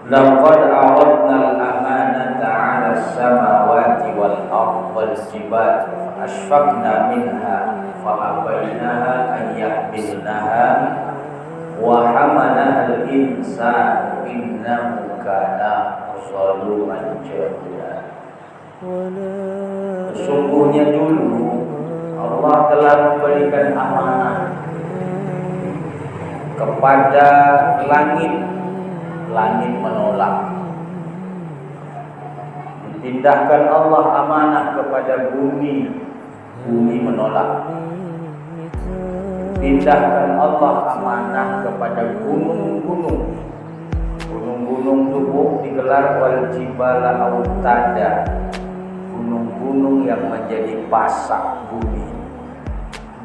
Laqad a'radna al-amanata 'ala as-samawati wal-ardi wal-jibali fa ashfaqna minha fa abaynaha an yahmilnaha wa hamalaha al-insanu innahu kana zaluman jahula. Sesungguhnya dulu Allah telah memberikan amanah kepada langit. Langit menolak. Dipindahkan Allah amanah kepada bumi. Bumi menolak. Dipindahkan Allah amanah kepada gunung-gunung. Gunung-gunung tubuh digelar wal jibala autada. Gunung-gunung yang menjadi pasak bumi.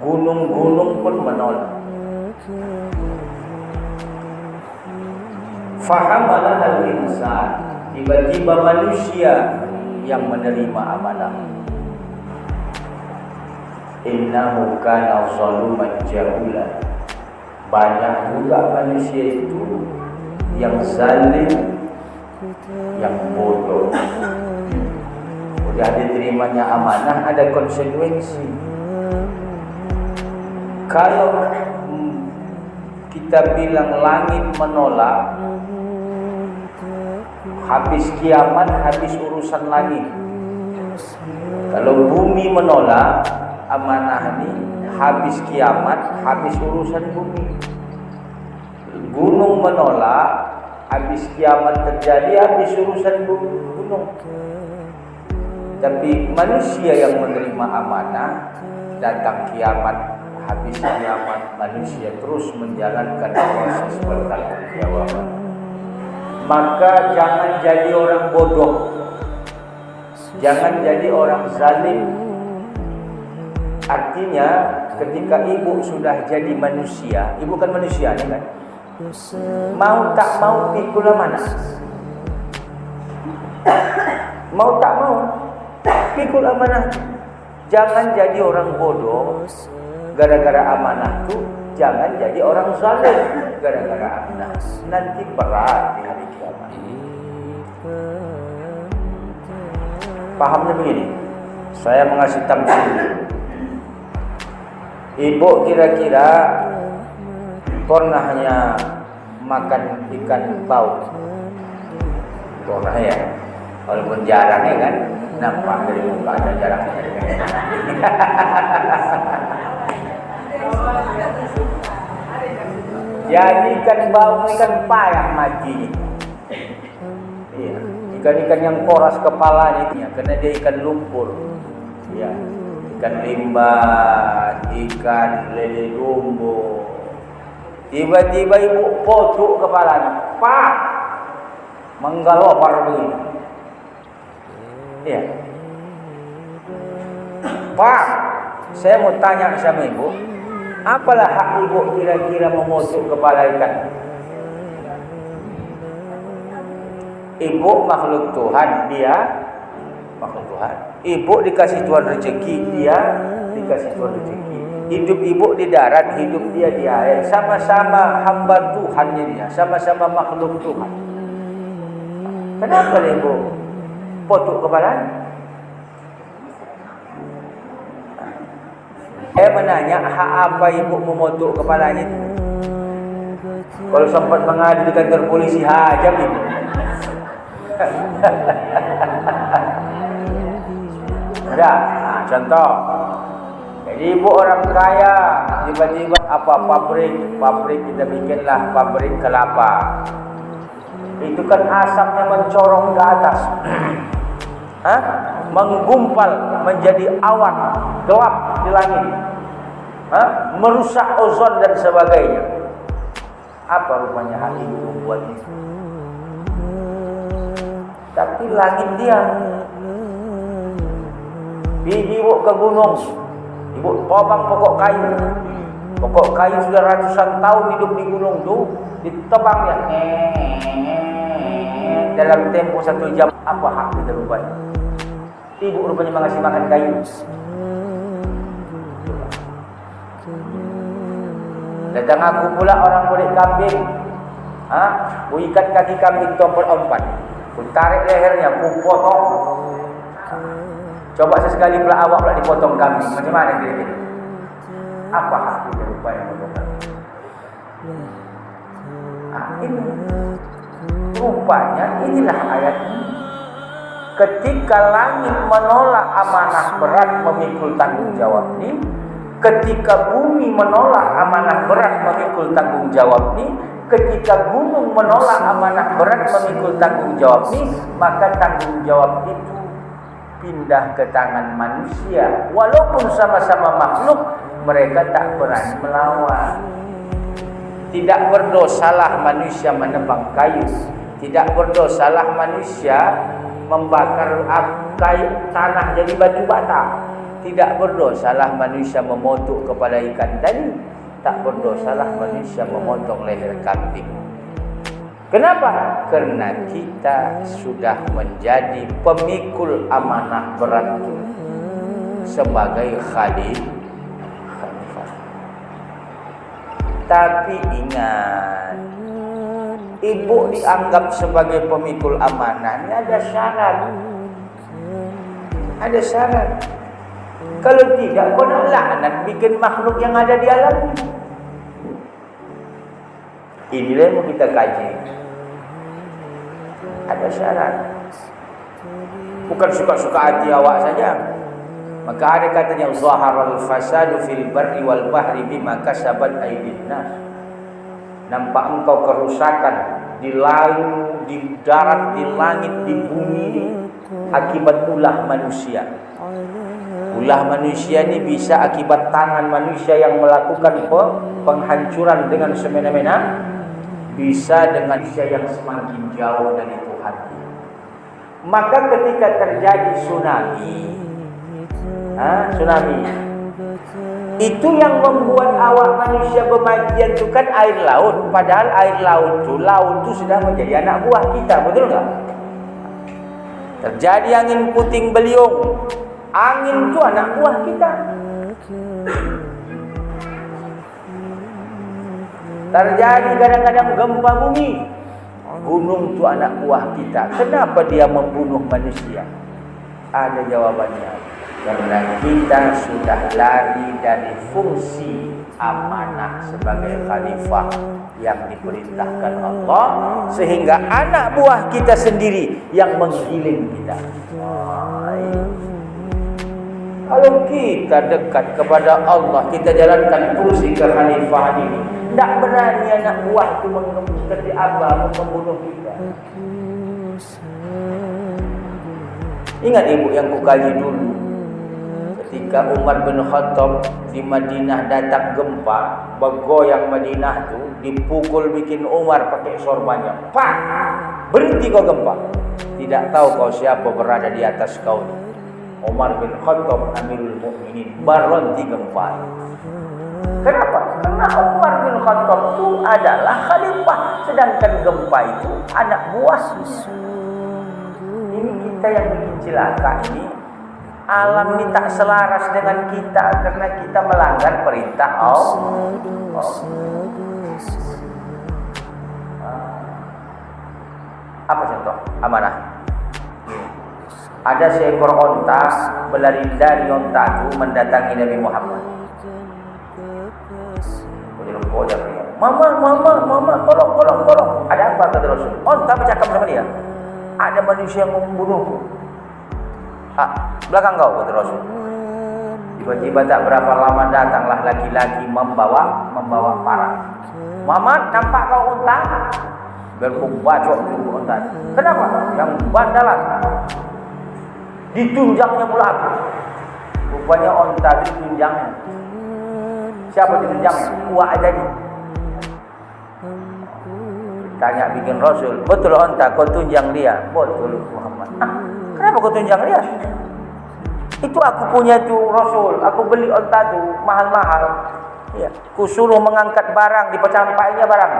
Gunung-gunung pun menolak. Fahamalah al-insan, tiba-tiba manusia yang menerima amanah. Innahu kana zaluman jahula. Banyak juga manusia itu yang zalim, yang bodoh. Udah diterimanya amanah, ada konsekuensi. Kalau kita bilang langit menolak, habis kiamat, habis urusan lagi. Kalau bumi menolak amanah ini, habis kiamat, habis urusan bumi. Gunung menolak, habis kiamat terjadi, habis urusan gunung. Tapi manusia yang menerima amanah, datang kiamat, habis kiamat, manusia terus menjalankan proses bertanggungjawab. Maka jangan jadi orang bodoh, jangan jadi orang zalim. Artinya ketika ibu sudah jadi manusia, ibu kan manusia nih kan, mau tak mau pikul amanah. Mau tak mau pikul amanah. Jangan jadi orang bodoh gara-gara amanah tuh, jangan jadi orang zalim gara-gara amanah. Nanti berat di hari kiamat. Pahamnya begini, saya mengasih tamsil. Ibu kira-kira pernahnya makan ikan paus? Pernah ya? Walaupun jarang ya kan? Nampak dari muka ada jarangnya. Jadi ikan bau, ikan payah mati. Iya. Ikan-ikan yang koras kepalanya, karena dia ikan lumpur. Ya. Ikan limbat, ikan lele lumbo. Tiba-tiba ibu potuk kepalanya, pak, menggalopar begini. Iya. Pak, saya mau tanya sama ibu, apalah hak ibu kira-kira memotong kepala ikan? Ibu makhluk Tuhan, dia makhluk Tuhan. Ibu dikasih Tuhan rezeki, dia dikasih Tuhan rezeki. Hidup ibu di darat, hidup dia di air. Sama-sama hamba Tuhannya dia, sama-sama makhluk Tuhan. Kenapa ibu potong kepala? Saya menanya, hak apa ibu memotong kepalanya itu? Kalau sempat mengadu di kantor polisi, hajam ibu. Ada, contoh. Jadi ibu orang kaya, tiba-tiba apa pabrik kita bikinlah pabrik kelapa. Itu kan asapnya mencorong ke atas. Menggumpal menjadi awan gelap di langit, merusak ozon dan sebagainya. Apa rupanya hal ibu membuat itu? Tapi langit dia. Ibu ke gunung, ibu tobang pokok kayu. Pokok kayu sudah ratusan tahun hidup di gunung tuh, ditebang ya. Dalam tempo 1 jam, apa hak kita rupanya? Ibu rupanya mengasih makan kayu. Datang aku pula orang kulit kambing. Ku ikat kaki kambing tu empat-empat. Ku tarik lehernya, ku potong. Coba sesekali pula awak pula dipotong kambing. Macam mana kira-kira? Apa hasilnya upaya potong kambing? Ini rupanya inilah ayat ini. Ketika langit menolak amanah berat memikul tanggung jawab ini, ketika bumi menolak amanah berat memikul tanggung jawab ini, ketika gunung menolak amanah berat memikul tanggung jawab ini, maka tanggung jawab itu pindah ke tangan manusia. Walaupun sama-sama makhluk, mereka tak berani melawan. Tidak berdosalah manusia menebang kayu, tidak berdosalah manusia membakar kayu tanah jadi batu bata, tidak berdosalah manusia memotok kepala ikan tadi, tak berdosalah manusia memotong leher kambing. Kenapa? Karena kita sudah menjadi pemikul amanah berat sebagai khalifah. Tapi ingat, ibu dianggap sebagai pemikul amanah, ini ada syarat. Ada syarat. Kalau tidak, kau nak laknat bikin makhluk yang ada di alam. Inilah yang mau kita kaji. Ada syarat. Bukan suka-suka hati awak saja. Maka ada katanya zaharal fasadu fil barri wal bahri bima kasabat aydin nas. Nampak engkau kerusakan di laut, di darat, di langit, di bumi ini akibat ulah manusia. Ulah manusia ini bisa akibat tangan manusia yang melakukan penghancuran dengan semena-mena, bisa dengan manusia yang semakin jauh dari Tuhan. Maka ketika terjadi tsunami, itu yang membuat awak manusia bermajian itu kan air laut. Padahal air laut itu sudah menjadi anak buah kita, betul tak? Terjadi angin puting beliung, angin itu anak buah kita. Terjadi kadang-kadang gempa bumi, gunung itu anak buah kita. Kenapa dia membunuh manusia? Ada jawabannya. Karena kita sudah lari dari fungsi amanah sebagai khalifah yang diperintahkan Allah, sehingga anak buah kita sendiri yang menggiling kita. Kalau kita dekat kepada Allah, kita jalankan fungsi kekhalifahan ini, tidak berani anak buah itu seperti abang membunuh kita. Ingat ibu yang kukaji dulu, ketika Umar bin Khattab di Madinah datang gempa, bergoyang Madinah tu, dipukul bikin Umar pakai sorbannya. Pak, berhenti kau gempa. Tidak tahu kau siapa berada di atas kau ni. Umar bin Khattab Amirul Mukminin berhenti gempa. Kenapa? Karena Umar bin Khattab itu adalah khalifah, sedangkan gempa itu anak buah. Ini kita yang bikin celaka ini. Alam ini tak selaras dengan kita karena kita melanggar perintah Allah. Apa contoh amanah? Ada seekor onta berlari dari onta itu mendatangi Nabi Muhammad. Mama, tolong. Ada apa kata Rasul? Onta bercakap sama dia. Ada manusia yang membunuhku. Belakang kau, kata Rasul. Tiba-tiba tak berapa lama datanglah laki-laki membawa parang. Mama, nampak kau unta? Berbacok tubuh unta. Kenapa? Yang bandalan. Ditunjangnya pula aku. Rupanya unta ditunjangnya. Siapa ditunjangnya? Uak jadi. Tanya bikin Rasul, betul unta kau tunjang dia? Betul Muhammad. Kenapa kau tunjang dia? Itu aku punya tu Rasul. Aku beli unta tu mahal-mahal. Ya, ku suruh mengangkat barang, dipecampainya barang.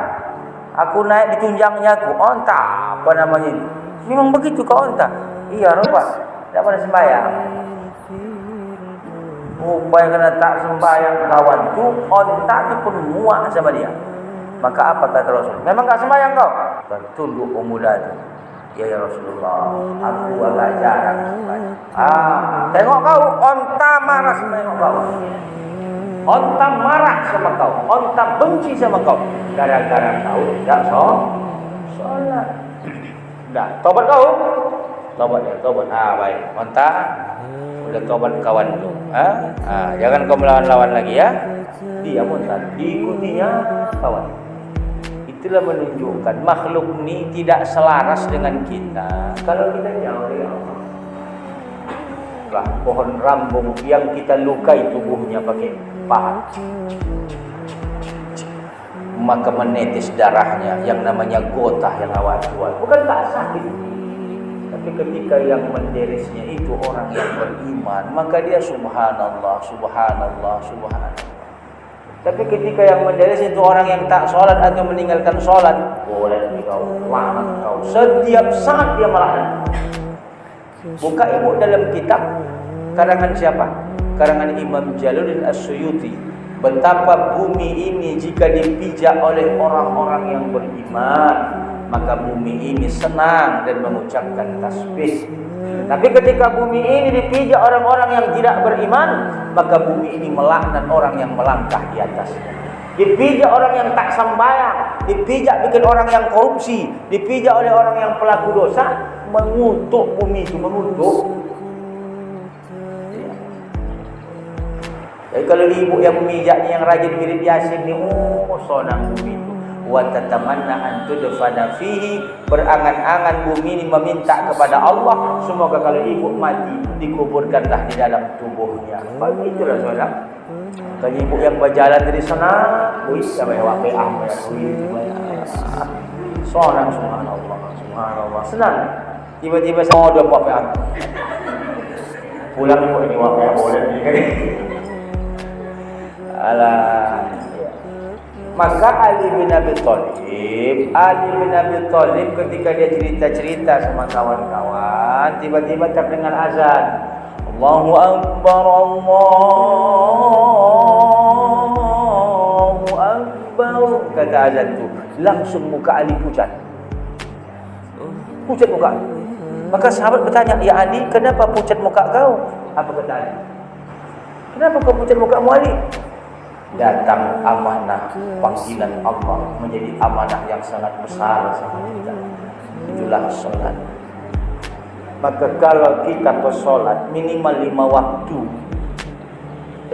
Aku naik ditunjangnya aku. Unta apa namanya itu? Memang begitu kau unta? Iya, rupa. Tak pernah sembahyang. Rupanya kena tak sembahyang kawan tu, unta tu pun muak sama dia. Maka apa kata Rasul? Memang tak sembahyang kau? Tunduk pemuda itu. Ya Rasulullah, aku agak jarang sembahyang. Tengok kau, onta marah sama kau. Onta marah sama kau, onta benci sama kau. Gara-gara kau tidak sholat. Dah, tobat kau. Tobat ya, tobat. Baik. Onta udah tobat kawan tu. Jangan kau melawan-lawan lagi ya. Dia onta, diikutinya kawan. Itulah menunjukkan makhluk ni tidak selaras dengan kita kalau kita jauh dari Allah. Lah, pohon rambung yang kita lukai tubuhnya pakai pahat, maka menetes darahnya yang namanya gotah yang awal jual. Bukan tak sakit, tapi ketika yang menderisnya itu orang yang beriman, maka dia subhanallah, subhanallah, subhanallah. Tapi ketika yang menderis itu orang yang tak sholat atau meninggalkan sholat, boleh kau laknat kau. Setiap saat dia melaknat. Buka ibu dalam kitab karangan siapa? Karangan Imam Jalaluddin As-Suyuti. Betapa bumi ini jika dipijak oleh orang-orang yang beriman, maka bumi ini senang dan mengucapkan tasbih. Tapi ketika bumi ini dipijak orang-orang yang tidak beriman, maka bumi ini melaknat orang yang melangkah di atasnya. Dipijak orang yang tak sembahyang, dipijak bikin orang yang korupsi, dipijak oleh orang yang pelaku dosa, mengutuk bumi itu, mengutuk. Jadi kalau ibu yang memijaknya yang rajin wirid Yasin ni, sonang bumi itu. Wa tatamanna an tudfana fihi, berangan-angan bumi ini meminta kepada Allah semoga kalau ibu mati dikuburkanlah di dalam tubuhnya. Begitulah saudara. Kalau ibu yang berjalan dari sana, sampai waqiah sonang, subhanallah, subhanallah, senang. Tiba-tiba saya ada waqiah. Pulang ibu ini waqiah boleh kan? Alah. Maka Ali bin Abi Thalib ketika dia cerita-cerita sama kawan-kawan, tiba-tiba terdengar azan. Allahu Akbar, Allahu Akbar. Kata azan tu, langsung muka Ali pucat. Pucat muka. Maka sahabat bertanya, "Ya Ali, kenapa pucat muka kau?" Apa kata Ali? "Kenapa kau pucat mukamu, Ali?" Datang amanah panggilan Allah menjadi amanah yang sangat besar sama kita. Itulah solat. Maka kalau kita bersolat minimal 5 waktu,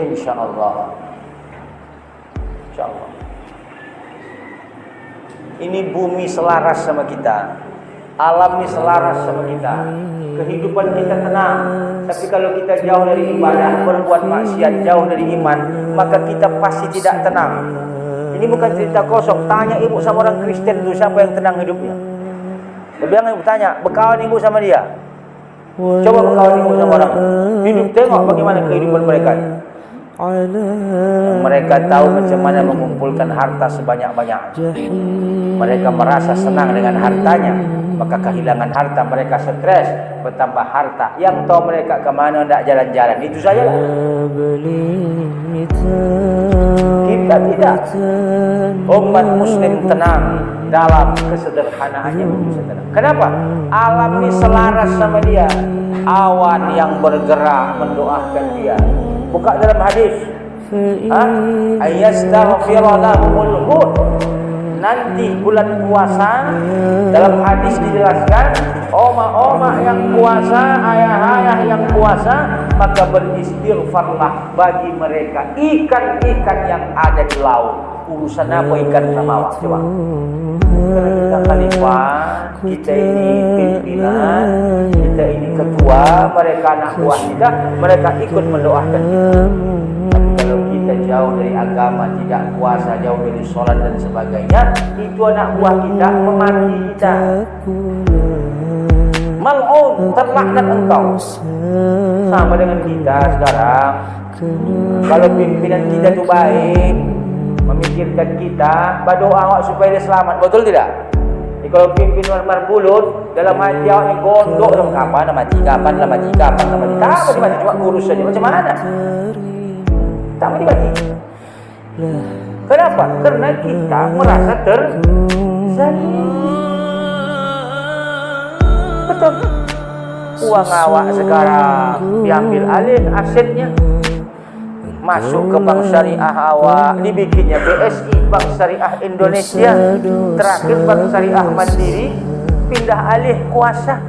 insyaAllah, insyaAllah, ini bumi selaras sama kita, alam ini selaras sama kita, kehidupan kita tenang. Tapi kalau kita jauh dari ibadah, berbuat maksiat, jauh dari iman, maka kita pasti tidak tenang. Ini bukan cerita kosong. Tanya ibu sama orang Kristen itu, siapa yang tenang hidupnya? Jangan ibu tanya, berkawan ibu sama dia. Coba berkawan ibu sama orang hidup, tengok bagaimana kehidupan mereka. Mereka tahu macam mana mengumpulkan harta sebanyak-banyak. Mereka merasa senang dengan hartanya, maka kehilangan harta mereka stres, bertambah harta. Yang tahu mereka ke mana tidak jalan-jalan. Itu sajalah. Kita tidak. Umat muslim tenang dalam kesederhanaannya. Kenapa? Alam ini selaras sama dia. Awan yang bergerak mendoakan dia. Buka dalam hadis, ayastaghfira lahumul hud. Nanti bulan puasa, dalam hadis dijelaskan, oma-oma yang puasa, ayah-ayah yang puasa, maka beristighfarlah bagi mereka ikan-ikan yang ada di laut. Urusan apa ikan sama awak? Coba. Karena kita khalifah, kita ini pimpinan, kita ini ketua, mereka anak buah kita, mereka ikut mendoakan kita. Tapi kalau kita jauh dari agama, tidak puasa, jauh dari sholat dan sebagainya, itu anak buah kita memaki kita. Mal'un, terlaknat engkau. Sama dengan kita sekarang. Kalau pimpinan kita itu baik, memikirkan kita, berdoa awak supaya dia selamat, betul tidak? Jadi kalau pimpinan marbulut dalam hati awak ni gondok, kapan nak mati, kapan nak mati, kapan nak mati, tak mati, cuma kurus saja. Macam mana? Tak mati. Kenapa? Karena kita merasa terzalimi. Betul. Uang awak sekarang diambil alih asetnya, masuk ke bank syariah awak, dibikinnya BSI, Bank Syariah Indonesia, terakhir Bank Syariah Mandiri, pindah alih kuasa.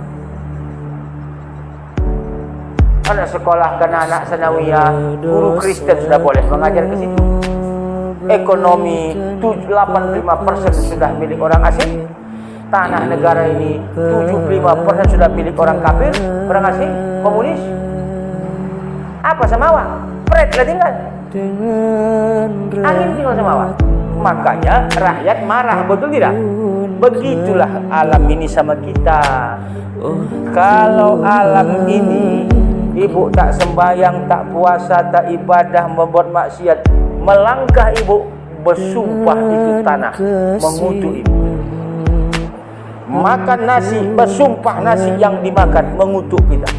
Anak sekolah kan anak sanawiyah, guru Kristen sudah boleh mengajar ke situ. Ekonomi 85% sudah milik orang asing. Tanah negara ini 75% sudah milik orang kafir, orang asing, komunis. Apa sama awak? Pret lah tinggal. Angin tinggal sama awak. Makanya rakyat marah, betul tidak? Begitulah alam ini sama kita. Kalau alam ini ibu tak sembahyang, tak puasa, tak ibadah, membuat maksiat, melangkah ibu, bersumpah itu tanah mengutuk ibu. Makan nasi, bersumpah nasi yang dimakan mengutuk kita.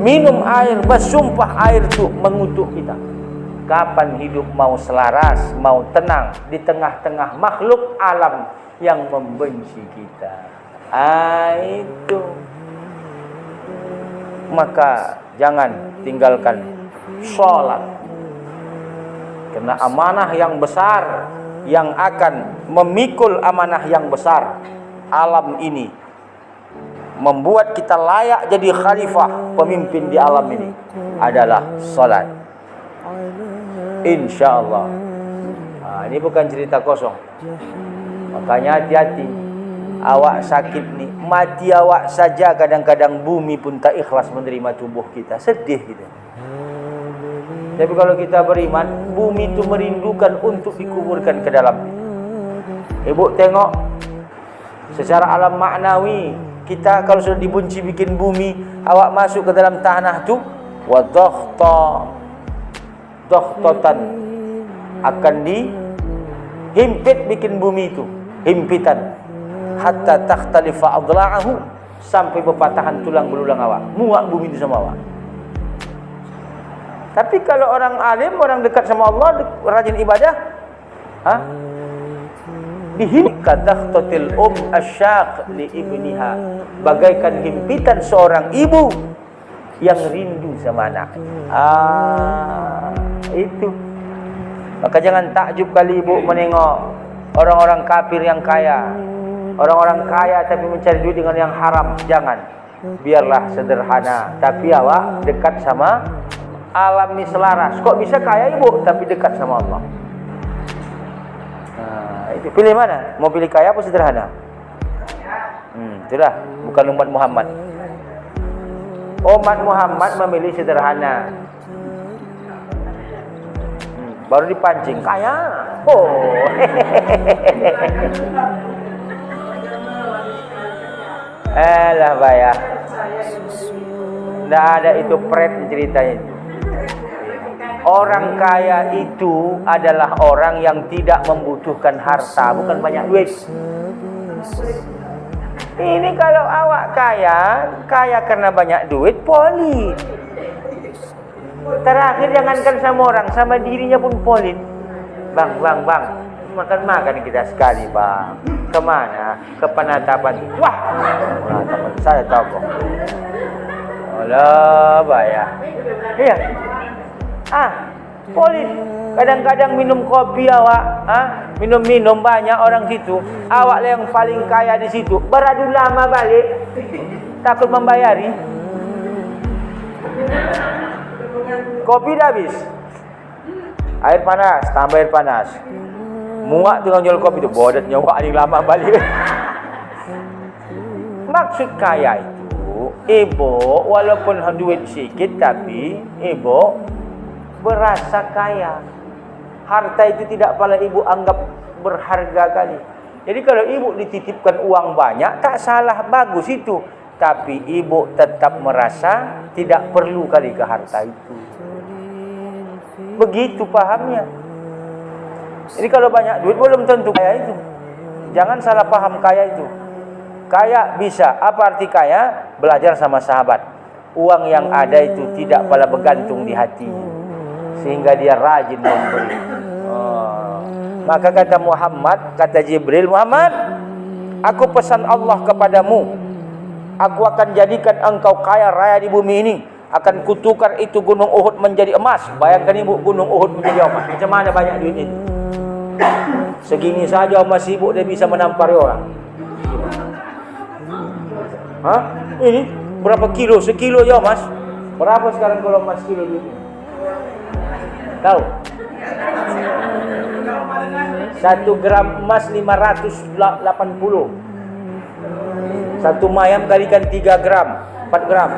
Minum air, bersumpah air itu mengutuk kita. Kapan hidup mau selaras, mau tenang di tengah-tengah makhluk alam yang membenci kita? Itu. Maka jangan tinggalkan sholat, karena amanah yang besar yang akan memikul amanah yang besar alam ini, membuat kita layak jadi khalifah pemimpin di alam ini adalah sholat. InsyaAllah. Ini bukan cerita kosong. Makanya hati-hati. Awak sakit nih, mati awak saja kadang-kadang bumi pun tak ikhlas menerima tubuh kita. Sedih kita. Tapi kalau kita beriman, bumi itu merindukan untuk dikuburkan ke dalam. Ibu tengok secara alam maknawi, kita kalau sudah dibunci bikin bumi, awak masuk ke dalam tanah tu, wa dohtotan, akan dihimpit bikin bumi itu, himpitan, hatta takhtalifa adla'ahu, sampai berpatahan tulang belulang awak, muak bumi itu sama awak. Tapi kalau orang alim, orang dekat sama Allah, rajin ibadah, dihimpit takhtatil asyaq li ibniha, bagaikan himpitan seorang ibu yang rindu sama anak. Itu. Maka jangan takjub kali ibu menengok orang-orang kafir yang kaya, orang-orang kaya tapi mencari duit dengan yang haram. Jangan. Biarlah sederhana, tapi awak dekat sama alam ni selaras. Kok bisa kaya ibu tapi dekat sama Allah? Itu pilih mana? Mau pilih kaya apa sederhana? Itulah, bukan umat Muhammad. Umat Muhammad memilih sederhana. Baru dipancing kaya. Alah bayar. Tidak ada itu pret ceritanya. Orang kaya itu adalah orang yang tidak membutuhkan harta, bukan banyak duit. Ini kalau awak kaya karena banyak duit, polit. Terakhir jangankan sama orang, sama dirinya pun polit. Bang, makan kita sekali bang. Kemana? Ke penatapan. Wah, penatapan saya tahu. Alah bayar. Iya. Polis. Kadang-kadang minum kopi awak, minum banyak orang situ. Awak lah yang paling kaya di situ. Beradu lama balik, takut membayari. Kopi dah habis. Air panas, tambah air panas. Muak dengan jual kopi tu, bodoh nyawa yang lama balik. Maksud kaya itu, ibu walaupun duit sikit tapi ibu berasa kaya. Harta itu tidak pala ibu anggap berharga kali. Jadi kalau ibu dititipkan uang banyak, tak salah, bagus itu. Tapi ibu tetap merasa tidak perlu kali ke harta itu. Begitu pahamnya. Jadi kalau banyak duit belum tentu kaya itu. Jangan salah paham kaya itu. Kaya bisa. Apa arti kaya? Belajar sama sahabat. Uang yang ada itu tidak pala bergantung di hati. sehingga dia rajin memberi. Maka kata Muhammad, kata Jibril, Muhammad, aku pesan Allah kepadamu, aku akan jadikan engkau kaya raya di bumi ini, akan kutukar itu gunung Uhud menjadi emas. Bayangkan ibu, gunung Uhud menjadi emas, macam mana banyak duit ini? Segini saja emas ibu dia bisa menampari orang. Hah? Ini berapa kilo? Sekilo aja emas. Berapa sekarang kalau emas kilo duit? Tahu? 1 gram emas 580. 1 mayam kalikan 3 gram, 4 gram.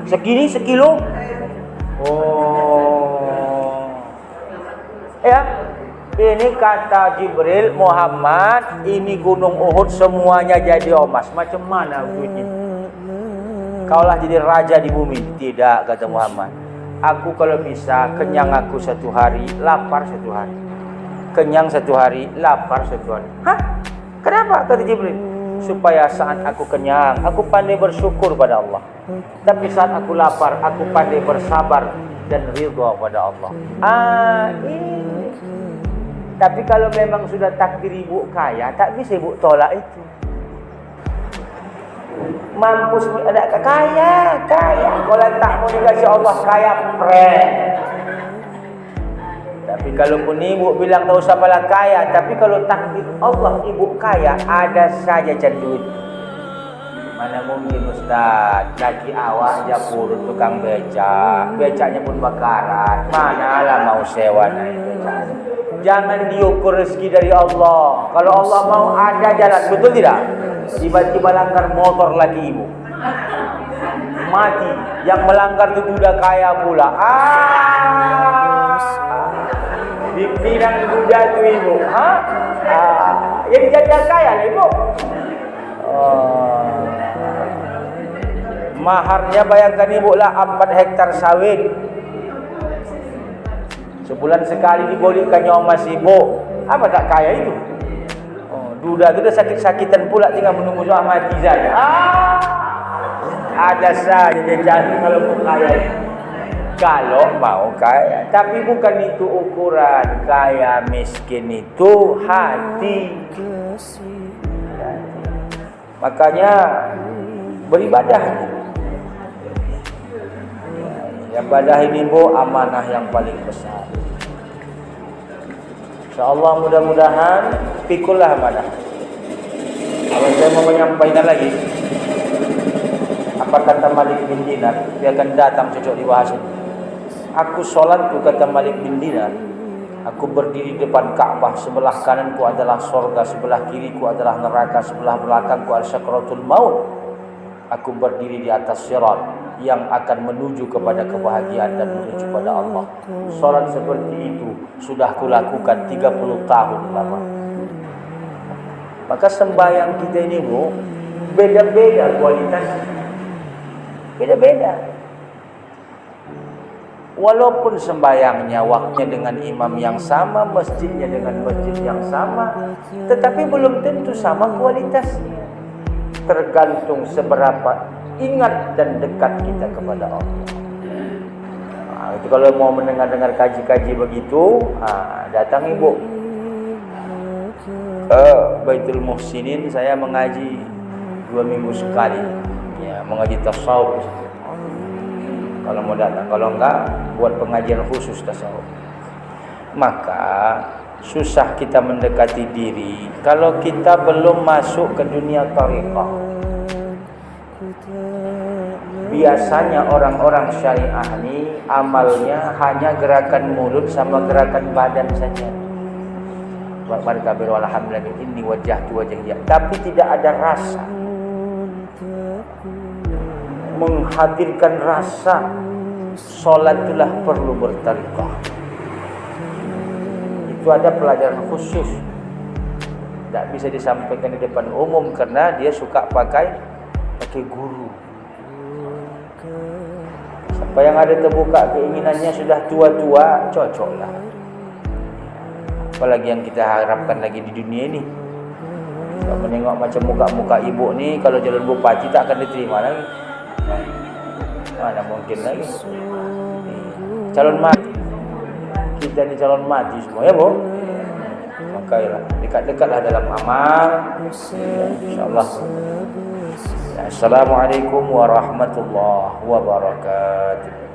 Segini sekilo. Oh. Ya. Ini kata Jibril, Muhammad, ini gunung Uhud semuanya jadi emas. Macam mana duitnya? Kaulah jadi raja di bumi. Tidak, kata Muhammad. Aku kalau bisa, kenyang aku 1 hari, lapar 1 hari. Kenyang 1 hari, lapar 1 hari. Hah? Kenapa? Kata Jibril. Supaya saat aku kenyang, aku pandai bersyukur pada Allah. Tapi saat aku lapar, aku pandai bersabar dan ridha pada Allah. Ini. Tapi kalau memang sudah takdir ibu kaya, tak bisa ibu tolak itu. Mampus ada kaya. Kalau tak mau dikasih Allah kaya, Tapi kalaupun ibu bilang tak usah pala kaya, tapi kalau takdir Allah ibu kaya, ada saja duit. Mana mungkin Ustaz, laki awak japur tukang becaknya pun bakaran. Manalah mau sewa naik becak. Jangan diukur rezeki dari Allah. Kalau Allah mau ada jalan, betul tidak? Tiba-tiba langgar motor lagi ibu, mati. Yang melanggar itu sudah kaya pula. Pimpinan kuda tu ibu. Yang jadi kaya lah ibu. Maharnya bayangkan ibu lah 4 hektar sawit. Sebulan sekali dibolehkannya emas ibu. Apa tak kaya itu? Duda tu dah sakit-sakitan pula, tinggal menunggu soal mati saja. Ada saja dia jadi kalau mau kaya. Kalau mau kaya. Tapi bukan itu ukuran kaya miskin itu hati. Makanya beribadah. Yang ibadah ini bu, amanah yang paling besar. InsyaAllah mudah-mudahan pikullah amanah. Kalau saya mau menyampaikan lagi, apa kata Malik bin Dinar, dia akan datang cocok dibahas. Aku sholat, kata Malik bin Dinar, aku berdiri depan Ka'bah, sebelah kananku adalah sorga, sebelah kiriku adalah neraka, sebelah belakangku adalah sakratul maut. Aku berdiri di atas sirat yang akan menuju kepada kebahagiaan dan menuju pada Allah. Salat seperti itu sudah kulakukan 30 tahun lama. Maka sembahyang kita ini bu, beda-beda kualitasnya. Beda-beda. Walaupun sembahyangnya waktunya dengan imam yang sama, masjidnya dengan masjid yang sama, tetapi belum tentu sama kualitasnya. Tergantung seberapa ingat dan dekat kita kepada Allah. Itu kalau mau mendengar kaji-kaji begitu, datang ibu. Baitul Muhsinin saya mengaji 2 minggu sekali. Ya, mengaji tasawuf. Kalau mau datang, kalau enggak buat pengajian khusus tasawuf. Maka susah kita mendekati diri kalau kita belum masuk ke dunia thariqah. Biasanya orang-orang syariah ini amalnya hanya gerakan mulut sama gerakan badan saja. Barkabir walhamdulillah inni wajjahtu wajhiya, tapi tidak ada rasa. Menghadirkan rasa, salat itulah perlu berthariqah. Itu ada pelajaran khusus, tidak bisa disampaikan di depan umum karena dia suka pakai guru. Siapa yang ada terbuka keinginannya sudah tua-tua, cocoklah. Apalagi yang kita harapkan lagi di dunia ini. Kalau menengok macam muka-muka ibu ni, kalau jalan bupati tak akan diterima lagi. Mana mungkin lagi. Calon mati. jadi calon mati semua ya, Bu. Maka ya, dekat-dekatlah dalam amal. Insyaallah. Assalamualaikum warahmatullahi wabarakatuh.